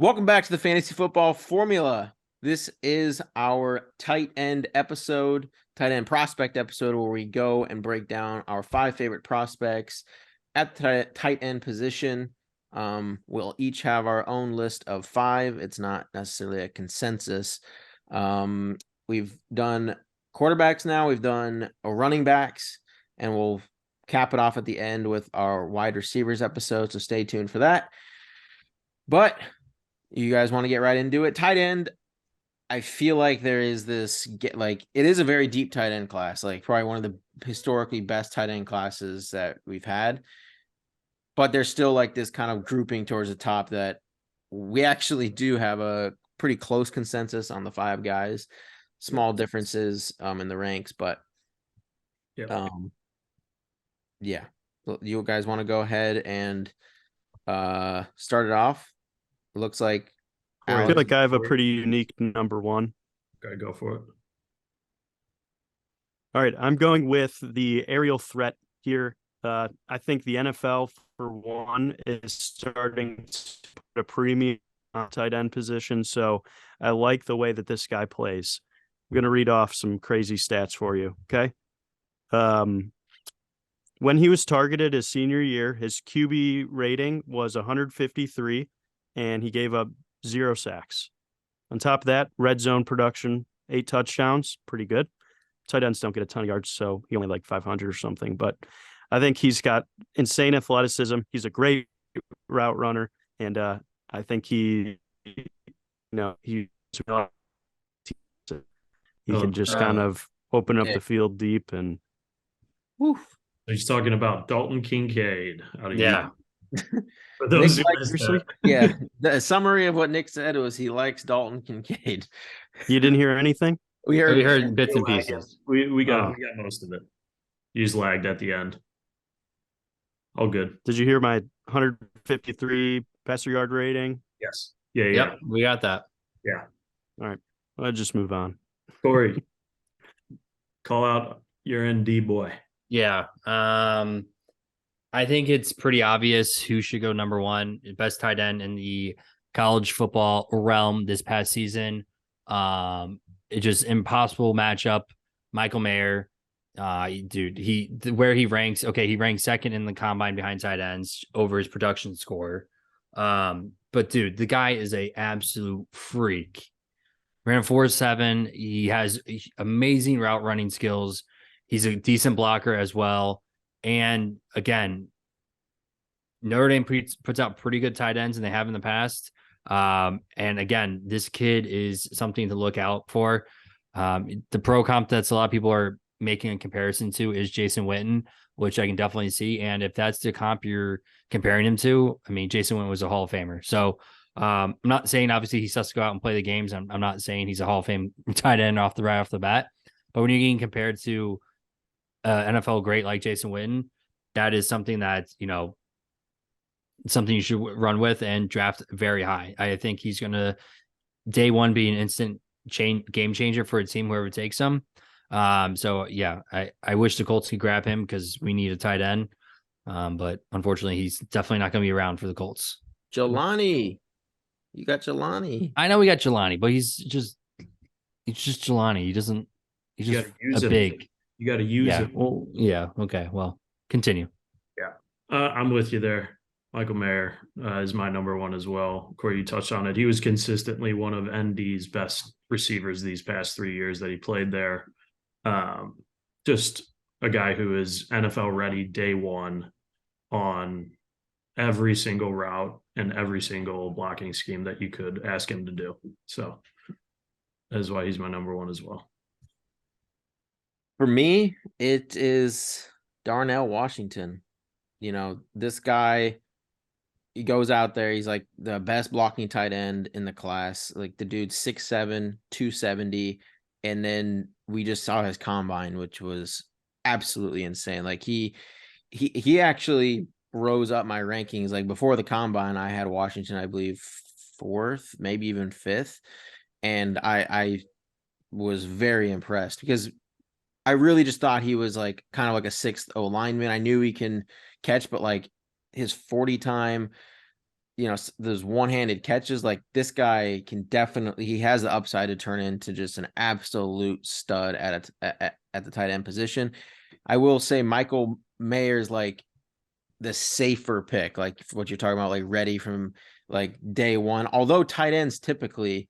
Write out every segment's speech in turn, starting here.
Welcome back to the Fantasy Football Formula. This is our tight end prospect episode, where we go and break down our 5 favorite prospects at the tight end position. We'll each have our own list of 5. It's not necessarily a consensus. We've done quarterbacks now, we've done running backs, and we'll cap it off at the end with our wide receivers episode, so stay tuned for that. But you guys want to get right into it? Tight end, I feel like there is it is a very deep tight end class, like probably one of the historically best tight end classes that we've had. But there's still like this kind of grouping towards the top that we actually do have a pretty close consensus on the 5 guys. Small differences in the ranks, but yeah. You guys want to go ahead and start it off? Looks like I feel like I have a pretty unique number 1. Gotta go for it. All right, I'm going with the aerial threat here. I think the NFL, for one, is starting to put a premium on tight end position, so I like the way that this guy plays. I'm going to read off some crazy stats for you, okay? When he was targeted his senior year, his QB rating was 153, and he gave up 0 sacks. On top of that, red zone production, 8 touchdowns, pretty good. Tight ends don't get a ton of yards, so he only like 500 or something. But I think he's got insane athleticism. He's a great route runner, and I think he can just kind of open up the field deep and. Woof. He's talking about Dalton Kincaid. For those the summary of what Nick said was he likes Dalton Kincaid. You didn't hear anything? We heard bits and pieces. We got most of it. You just lagged at the end. All good. Did you hear my 153 passer yard rating? Yes. Yeah. Yep, we got that. Yeah. All right. I'll just move on. Corey, call out your ND boy. Yeah. I think it's pretty obvious who should go number 1. Best tight end in the college football realm this past season. It's just impossible matchup. Michael Mayer, dude, where he ranks. Okay, he ranks 2nd in the combine behind tight ends over his production score. But dude, the guy is a absolute freak. Ran 4.7. He has amazing route running skills. He's a decent blocker as well. And again, Notre Dame puts out pretty good tight ends, and they have in the past. And again, this kid is something to look out for. The pro comp that's a lot of people are making a comparison to is Jason Witten, which I can definitely see. And if that's the comp you're comparing him to, I mean, Jason Witten was a Hall of Famer. So I'm not saying obviously he has to go out and play the games. I'm not saying he's a Hall of Fame tight end right off the bat. But when you're getting compared to NFL great like Jason Witten, that is something that, something you should run with and draft very high. I think he's going to day one be an instant game changer for a team, whoever takes him. So yeah, I wish the Colts could grab him because we need a tight end. But unfortunately he's definitely not going to be around for the Colts. Jelani. You got Jelani. I know we got Jelani, but he's just Jelani. He's just a big. You got to use it. Well, yeah. Okay. Well, continue. Yeah. I'm with you there. Michael Mayer is my number 1 as well. Corey, you touched on it. He was consistently one of ND's best receivers these past 3 years that he played there. Just a guy who is NFL ready day 1 on every single route and every single blocking scheme that you could ask him to do. So that is why he's my number 1 as well. For me, it is Darnell Washington. This guy, he goes out there. He's like the best blocking tight end in the class. Like the dude's 6'7", 270. And then we just saw his combine, which was absolutely insane. Like he actually rose up my rankings. Like before the combine, I had Washington, I believe 4th, maybe even 5th. And I was very impressed because I really just thought he was like kind of like a 6th O lineman. I knew he can catch, but like his 40 time, those one-handed catches, like this guy can definitely, he has the upside to turn into just an absolute stud at the tight end position. I will say Michael Mayer's like the safer pick, like what you're talking about, like ready from like day one. Although tight ends typically,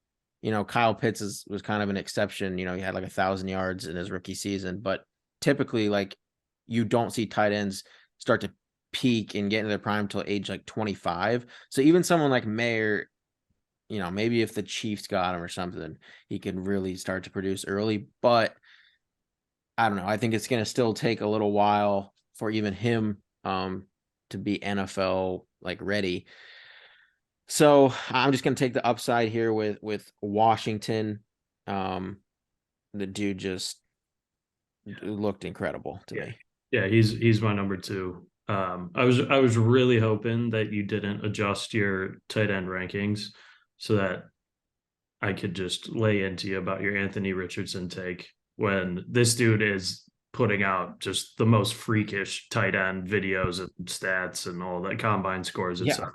Kyle Pitts was kind of an exception. He had like 1,000 yards in his rookie season, but typically like you don't see tight ends start to peak and get into their prime until age like 25. So even someone like Mayer, maybe if the Chiefs got him or something, he could really start to produce early. But I don't know. I think it's going to still take a little while for even him to be NFL like ready. So I'm just going to take the upside here with Washington. The dude just looked incredible to me. Yeah, he's my number 2. I was really hoping that you didn't adjust your tight end rankings so that I could just lay into you about your Anthony Richardson take, when this dude is putting out just the most freakish tight end videos and stats and all that, combine scores, etc.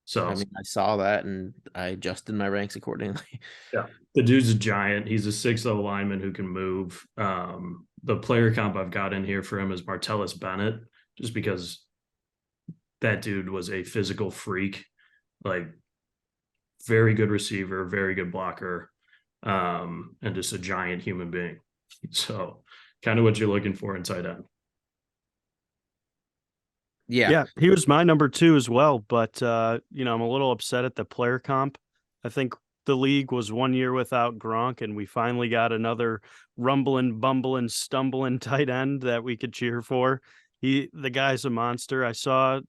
So I mean, I saw that and I adjusted my ranks accordingly. Yeah, the dude's a giant. He's a 6'0" lineman who can move. The player comp I've got in here for him is Martellus Bennett, just because that dude was a physical freak, like very good receiver, very good blocker, and just a giant human being. So kind of what you're looking for in tight end. Yeah, he was my number 2 as well, but I'm a little upset at the player comp. I think the league was 1 year without Gronk, and we finally got another rumbling, bumbling, stumbling tight end that we could cheer for. The guy's a monster. I saw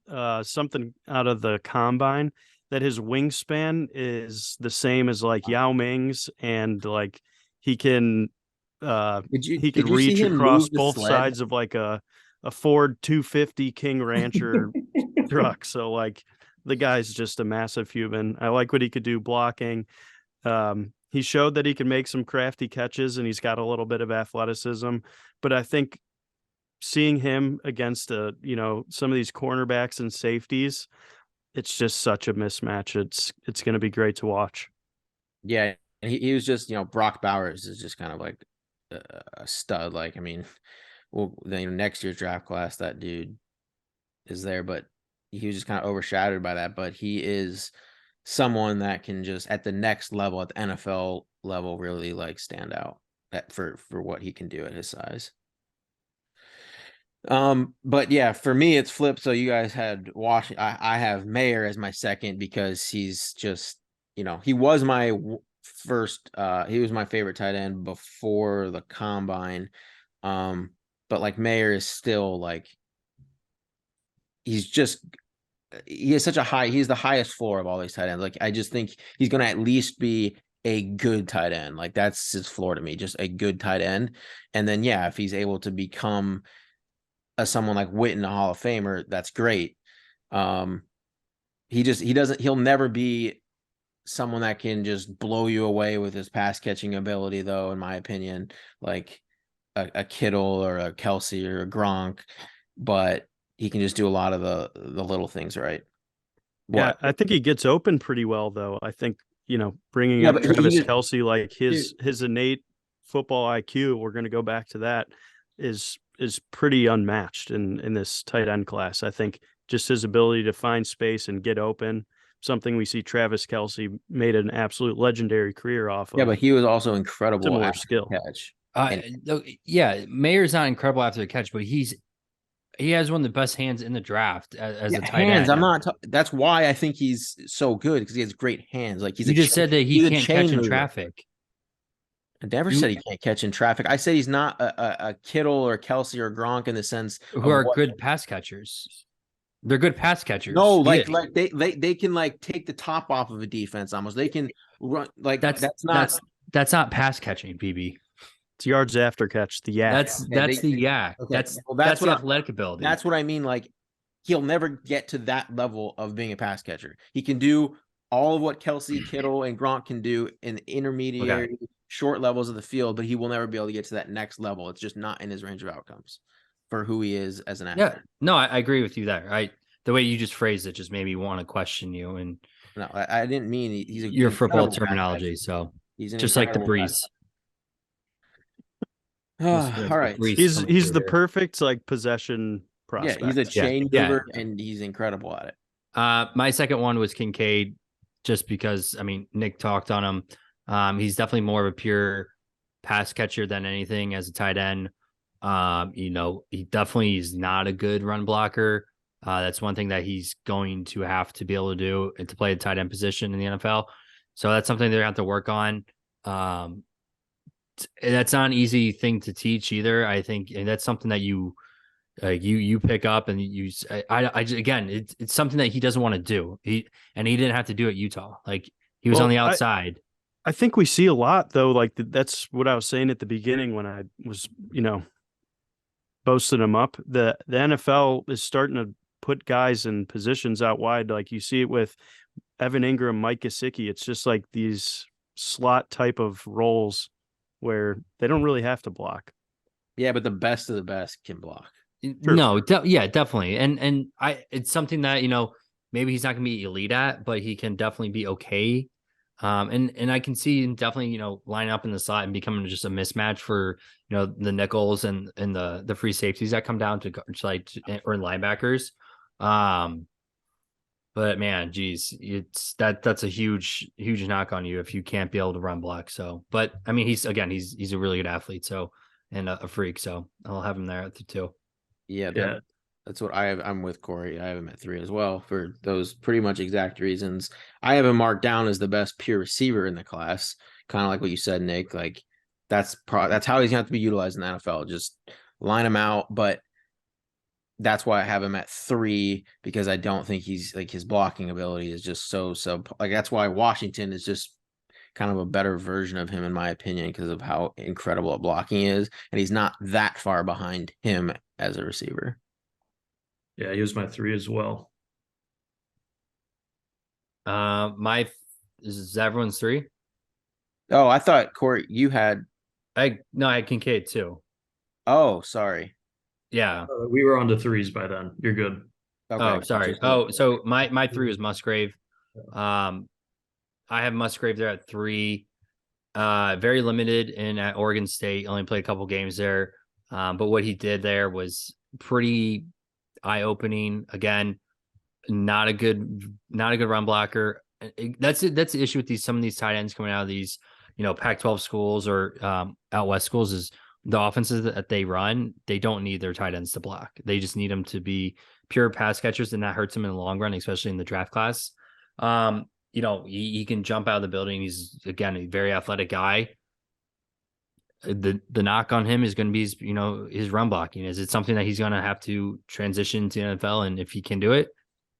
something out of the combine that his wingspan is the same as like Yao Ming's, and like he can he can reach across both sides of like a Ford 250 King Rancher truck. So like the guy's just a massive human. I like what he could do blocking. He showed that he can make some crafty catches and he's got a little bit of athleticism, but I think seeing him against some of these cornerbacks and safeties, it's just such a mismatch. It's going to be great to watch. Yeah. And he was just, Brock Bowers is just kind of like a stud. Like, I mean, well, then next year's draft class, that dude is there, but he was just kind of overshadowed by that. But he is someone that can just at the next level, at the NFL level, really like stand out for what he can do at his size. But yeah, for me, it's flipped. So you guys had Washington. I have Mayer as my second because he's just, he was my first. He was my favorite tight end before the combine. But like Mayer is still like, he has such a high, he's the highest floor of all these tight ends. Like, I just think he's going to at least be a good tight end. Like that's his floor to me, just a good tight end. And then, yeah, if he's able to become someone like Witten, a Hall of Famer, that's great. He'll never be someone that can just blow you away with his pass catching ability, though, in my opinion, like a Kittle or a Kelsey or a Gronk, but he can just do a lot of the little things right. Yeah, I think he gets open pretty well, though. I think, bringing up Travis Kelce, like his innate football IQ, we're going to go back to that, is pretty unmatched in this tight end class. I think just his ability to find space and get open, something we see Travis Kelce made an absolute legendary career off of. Yeah, but he was also incredible similar skill catch. Yeah, Mayer's not incredible after the catch, but he has one of the best hands in the draft as a tight end. That's why I think he's so good, because he has great hands. Like you just said that he can't catch in traffic. I never said he can't catch in traffic. I said he's not a Kittle or Kelsey or Gronk in the sense who are good pass catchers. They're good pass catchers. No, like they can like take the top off of a defense almost. They can run like that's not pass catching, BB. It's yards after catch. The yak. That's the yak. Okay. That's the athletic ability. That's what I mean. Like he'll never get to that level of being a pass catcher. He can do all of what Kelsey, Kittle, and Gronk can do in the intermediary short levels of the field, but he will never be able to get to that next level. It's just not in his range of outcomes for who he is as an athlete. Yeah, no, I agree with you there. the way you just phrased it just made me want to question you and No, I didn't mean he's a your football incredible pass terminology. catcher. So He's an just like the incredible pass breeze. All right. He's the perfect like possession Yeah, he's a prospect. chain Yeah. mover and he's incredible at it. My second one was Kincaid, just because I mean Nick talked on him. He's definitely more of a pure pass catcher than anything as a tight end. He definitely is not a good run blocker. That's one thing that he's going to have to be able to do and to play a tight end position in the NFL. So that's something they're going to have to work on. That's not an easy thing to teach either. I think, and that's something that you pick up and it's something that he doesn't want to do. He didn't have to do at Utah. Like he was on the outside. I think we see a lot though. Like that's what I was saying at the beginning when I was, boasting him up. The NFL is starting to put guys in positions out wide. Like you see it with Evan Ingram, Mike Gesicki. It's just like these slot type of roles where they don't really have to block. Yeah, but the best of the best can block. Sure. No, definitely. And it's something that, maybe he's not going to be elite at, but he can definitely be okay. And I can see him definitely, lining up in the slot and becoming just a mismatch for, the nickels and the free safeties that come down to or linebackers. But man, geez, that's a huge knock on you if you can't be able to run block. So, but I mean, he's a really good athlete. So, and a freak. So I'll have him there at the 2. Yeah. That's what I have. I'm with Corey. I have him at 3 as well for those pretty much exact reasons. I have him marked down as the best pure receiver in the class. Kind of like what you said, Nick. Like that's how he's going to have to be utilized in the NFL. Just line him out. But that's why I have him at 3, because I don't think he's like his blocking ability is just so like that's why Washington is just kind of a better version of him in my opinion because of how incredible at blocking is, and he's not that far behind him as a receiver. Yeah, he was my 3 as well. Is everyone's 3? Oh, I thought Corey, you had. I had Kincaid too. Oh, sorry. Yeah. We were on to 3s by then. You're good. Okay. Oh, sorry. So my 3 was Musgrave. I have Musgrave there at 3. Very limited at Oregon State. Only played a couple games there. But what he did there was pretty eye-opening. Again, not a good run blocker. That's it. That's the issue with some of these tight ends coming out of these, Pac-12 schools or out west schools is the offenses that they run. They don't need their tight ends to block. They just need them to be pure pass catchers, and that hurts them in the long run, especially in the draft class. He can jump out of the building. He's again a very athletic guy. The knock on him is going to be his run blocking. Is it something that he's going to have to transition to the NFL? And if he can do it,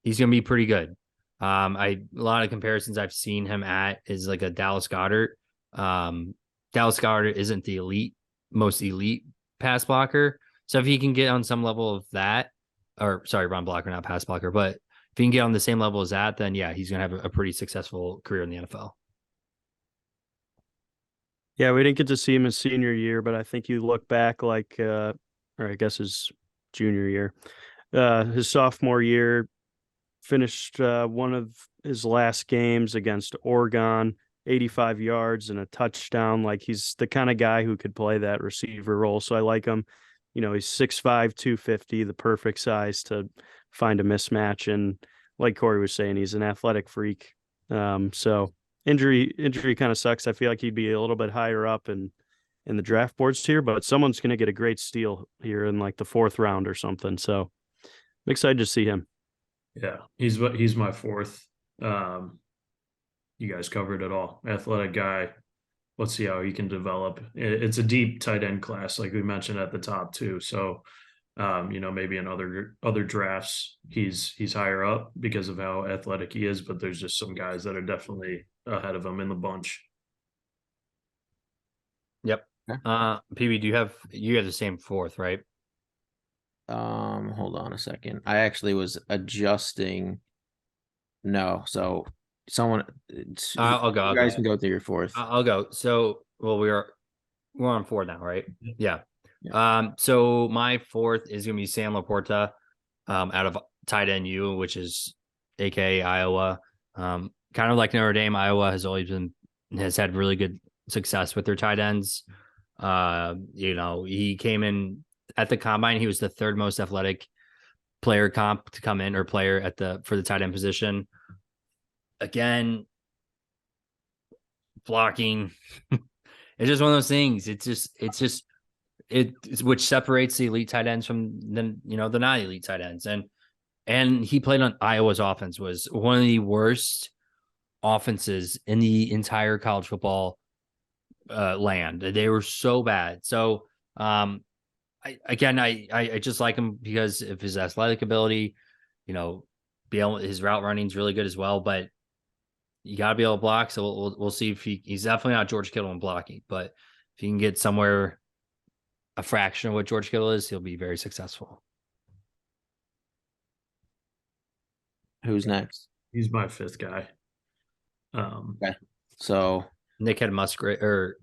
he's going to be pretty good. A lot of comparisons I've seen him at is like a Dallas Goedert. Dallas Goedert isn't the most elite pass blocker. So if he can get on some level of that, or sorry, run blocker, not pass blocker, but if he can get on the same level as that, then yeah, he's going to have a pretty successful career in the NFL. Yeah, we didn't get to see him his senior year, but I think you look back or I guess his junior year, his sophomore year, finished one of his last games against Oregon, 85 yards and a touchdown. Like he's the kind of guy who could play that receiver role. So I like him. He's 6'5", 250, the perfect size to find a mismatch. And like Corey was saying, he's an athletic freak. So injury kind of sucks. I feel like he'd be a little bit higher up in the draft boards here, but someone's going to get a great steal here in like the 4th round or something. So I'm excited to see him. Yeah, he's my 4th. You guys covered it all. Athletic guy. Let's see how he can develop. It's a deep tight end class, like we mentioned at the top too. So, maybe in other drafts, he's higher up because of how athletic he is. But there's just some guys that are definitely ahead of him in the bunch. Yep. PB, you have the same 4th, right? Hold on a second. I actually was adjusting. No, so someone. I'll go. You guys can go through your 4th. I'll go. So, well, we're on 4 now, right? Yeah. Yeah. So my 4th is going to be Sam Laporta, out of tight end U, which is AKA Iowa. Kind of like Notre Dame, Iowa has had really good success with their tight ends. He came in at the combine. He was the third most athletic player comp to come in, or player for the tight end position. Again, blocking. It's just one of those things. It's which separates the elite tight ends from the not elite tight ends. And he played on Iowa's offense, was one of the worst offenses in the entire college football land. They were so bad. So I just like him because of his athletic ability. His route running is really good as well, but you got to be able to block. So we'll see if he's definitely not George Kittle in blocking, but if he can get somewhere a fraction of what George Kittle is, he'll be very successful. Who's next? He's my fifth guy. Okay. So Nick had Musgrave, or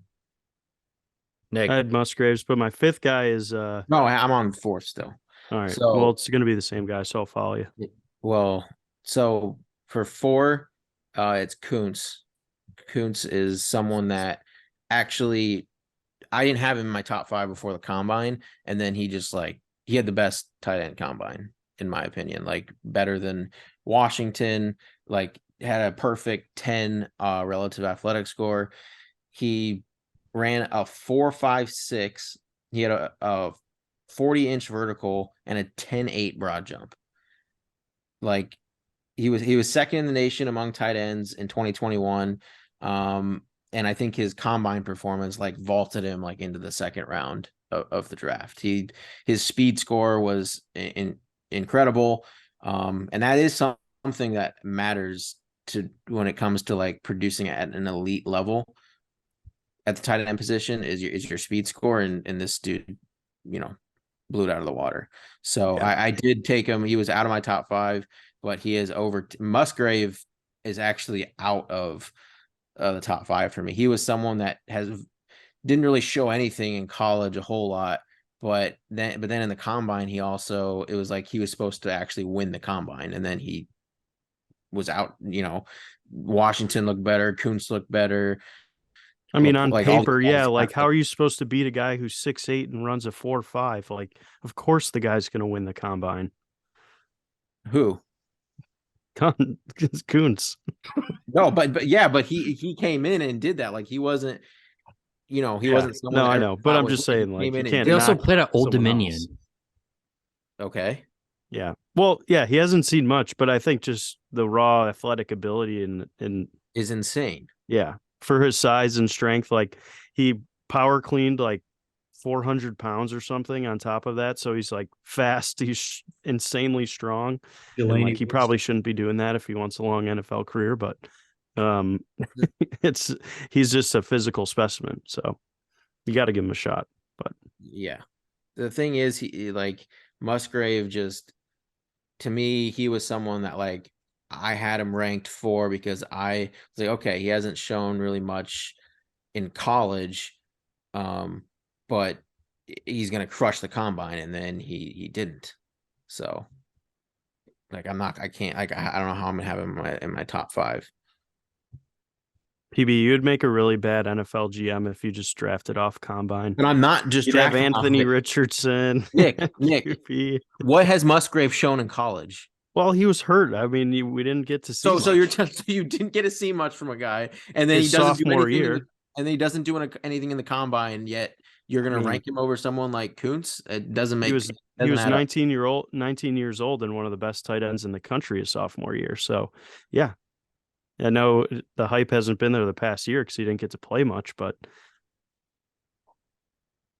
Nick. I had Musgraves, but my fifth guy is no, I'm on fourth still. all right. So- Well, it's going to be the same guy, so I'll follow you. Well, so for 4, it's Kuntz. Kuntz is someone that actually I didn't have him in my top 5 before the combine, and then he just he had the best tight end combine in my opinion, better than Washington, had a perfect 10 relative athletic score. He ran a 4.56. He had a 40-inch vertical and a 10.8 broad jump. He was second in the nation among tight ends in 2021. And I think his combine performance vaulted him into the second round of the draft. His speed score was incredible. And that is something that matters to when it comes to producing at an elite level at the tight end position is your speed score. And this dude, blew it out of the water. So yeah. I did take him. He was out of my top 5, but he is over. Musgrave is actually out of the top 5 for me. He was someone that didn't really show anything in college a whole lot, but then in the combine, it was he was supposed to actually win the combine, and then he was out. Washington looked better, Kuntz looked better. I mean, on paper, yeah. How are you supposed to beat a guy who's 6'8" and runs a 4.5? Of course the guy's going to win the combine. Who? Kuntz. No, but he came in and did that. He wasn't, he wasn't someone. No, I know, but I'm just saying, he also played at Old Dominion. Else. Okay. Yeah. Well, yeah, he hasn't seen much, but I think just the raw athletic ability and is insane. Yeah. For his size and strength, he power cleaned 400 pounds or something on top of that. So he's fast. He's insanely strong. And, he probably shouldn't be doing that if he wants a long NFL career, but he's just a physical specimen. So you got to give him a shot. But yeah, the thing is, he Musgrave to me, he was someone that I had him ranked 4 because I was okay, he hasn't shown really much in college. But he's going to crush the combine, and then he didn't. So I don't know how I'm going to have him in my top 5. PB, you'd make a really bad NFL GM if you just drafted off combine. And I'm not just drafting Anthony Richardson. Nick, what has Musgrave shown in college? Well, he was hurt. I mean, we didn't get to see. So you didn't get to see much from a guy, and then he doesn't do anything. And then he doesn't do anything in the combine yet. You're going to rank him over someone like Kuntz? It doesn't make sense. He was 19 years old and one of the best tight ends in the country his sophomore year. So, yeah. I know the hype hasn't been there the past year because he didn't get to play much, but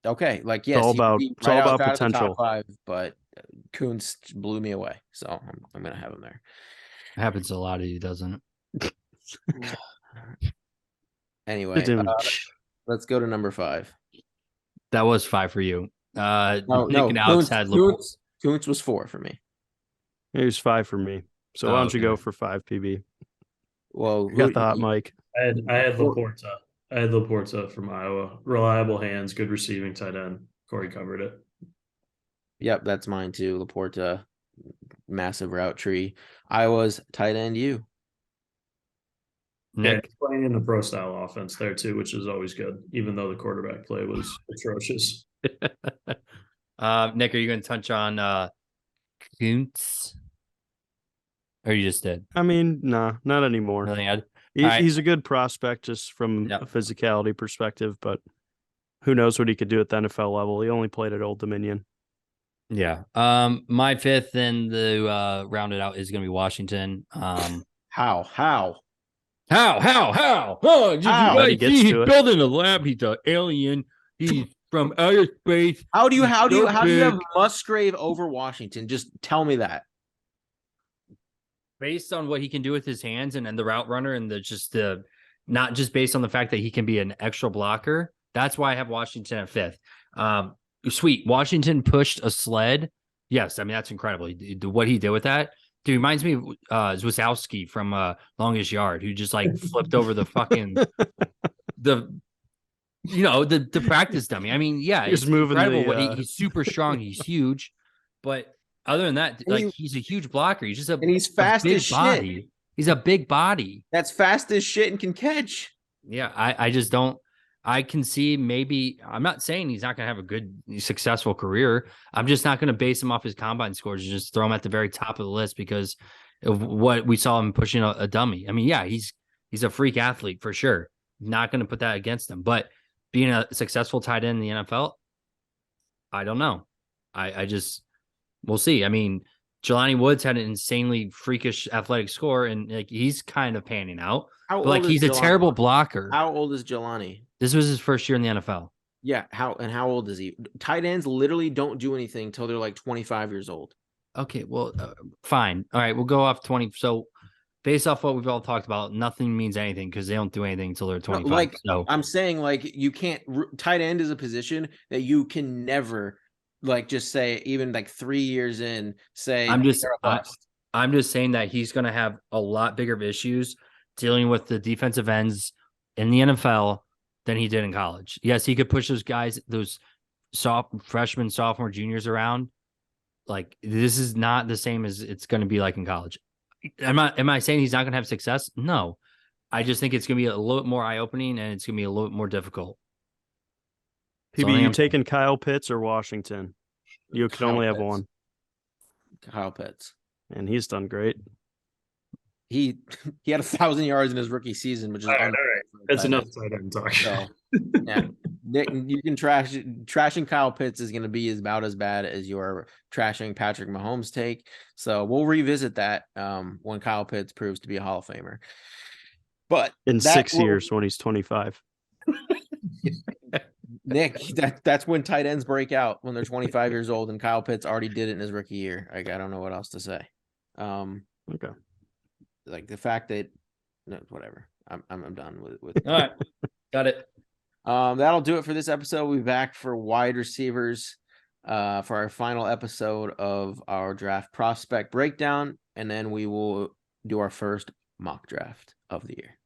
okay, yes, it's all about potential. 5, but Kuntz blew me away, so I'm going to have him there. It happens to a lot of you, doesn't it? Anyway, let's go to number 5. That was 5 for you. Nick and Kuntz, Alex had Kuntz was 4 for me. It was 5 for me. So why don't you go for 5, PB? Well, you got the hot mic. I had Laporta. I had Laporta from Iowa. Reliable hands, good receiving tight end. Corey covered it. Yep, that's mine too. Laporta, massive route tree. Iowa's tight end you. Yeah, Nick, he's playing in the pro style offense there too, which is always good, even though the quarterback play was atrocious. Nick, are you going to touch on Kuntz? Or you just did? I mean, nah, not anymore. Nothing else? He's a good prospect just from Yep. a physicality perspective, but who knows what he could do at the NFL level. He only played at Old Dominion. Yeah. My fifth and the round it out is going to be Washington. How? How? Oh, did How? But he gets he's to it. building a lab. He's an alien. He's from outer space. How do you He's so have big. Musgrave over Washington? Just tell me that. Based on what he can do with his hands and the route runner and the not just based on the fact that he can be an extra blocker. That's why I have Washington at fifth. Sweet. Washington pushed a sled. Yes, I mean that's incredible. What he did with that. Dude, reminds me of Zwasowski from Longest Yard, who just like flipped over the fucking the practice dummy. I mean, yeah, He's it's moving incredible. the, He's super strong. He's huge, but other than that, like he's a huge blocker. He's just And he's fast big as shit. body. He's a big body. That's fast as shit and can catch. Yeah, I just don't. I can see maybe. I'm not saying he's not going to have a good, successful career. I'm just not going to base him off his combine scores and just throw him at the very top of the list because of what we saw him pushing a dummy. I mean, yeah, he's a freak athlete for sure. Not going to put that against him, but being a successful tight end in the NFL, I don't know. I just we'll see. I mean, Jelani Woods had an insanely freakish athletic score, and like he's kind of panning out. How But like old is he's a Jelani? terrible blocker. How old is Jelani? This was his first year in the NFL. Yeah, how old is he? Tight ends literally don't do anything until they're like 25 years old. Okay, well, fine. All right, we'll go off 20. So, based off what we've all talked about, nothing means anything because they don't do anything until they're 25. Like so I'm saying, like you can't. Tight end is a position that you can never, like, just say even like 3 years in. Say I'm just they're a bust. I'm just saying that he's going to have a lot bigger of issues dealing with the defensive ends in the NFL than he did in college. Yes, he could push those guys, those freshmen, sophomore, juniors around. Like this is not the same as it's going to be like in college. Am I saying he's not going to have success? No. I just think it's going to be a little bit more eye-opening and it's going to be a little bit more difficult. PB, you taking Kyle Pitts or Washington? You can only have one. Kyle Pitts. And he's done great. He had 1,000 yards in his rookie season, which is All right. That's enough tight end talk. So, yeah, Nick, you can trashing Kyle Pitts is going to be about as bad as your trashing Patrick Mahomes take. So we'll revisit that when Kyle Pitts proves to be a Hall of Famer. But in 6 years when he's 25. Nick, that's when tight ends break out when they're 25 years old, and Kyle Pitts already did it in his rookie year. Like, I don't know what else to say. Okay. Like the fact that no, whatever. I'm done with All right. Got it. That'll do it for this episode. We'll be back for wide receivers for our final episode of our draft prospect breakdown, and then we will do our first mock draft of the year.